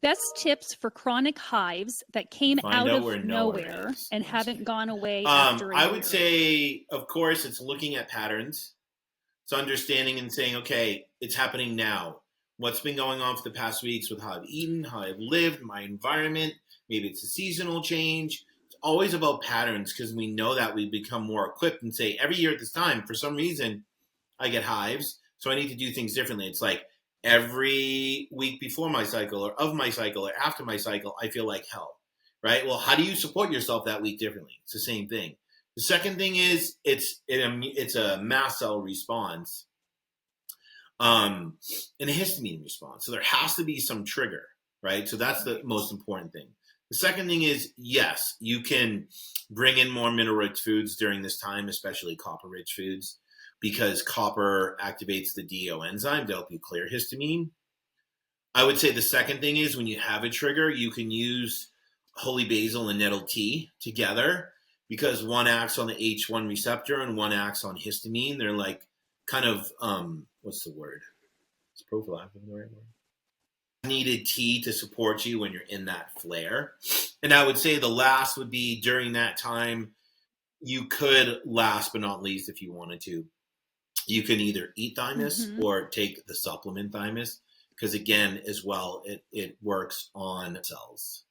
Best tips for chronic hives that came out of nowhere and haven't gone away after a year. I would say, of course, it's looking at patterns. It's understanding and saying, okay, it's happening now. What's been going on for the past weeks with how I've eaten, how I've lived, my environment. Maybe it's a seasonal change. It's always about patterns because we know that we become more equipped and say, every year at this time, for some reason, I get hives. So I need to do things differently. It's like every week before my cycle or of my cycle or after my cycle, I feel like hell, right? Well, how do you support yourself that week differently? It's the same thing. The second thing is it's a mast cell response and a histamine response. So there has to be some trigger, right? So that's the most important thing. The second thing is, yes, you can bring in more mineral-rich foods during this time, especially copper-rich foods, because copper activates the DO enzyme to help you clear histamine. I would say the second thing is when you have a trigger, you can use holy basil and nettle tea together because one acts on the H1 receptor and one acts on histamine. They're like kind of, what's the word? Is prophylactic the right word? Needed tea to support you when you're in that flare. And I would say the last would be during that time, you could, last but not least, if you wanted to, you can either eat thymus or take the supplement thymus because, again, as well, it works on cells.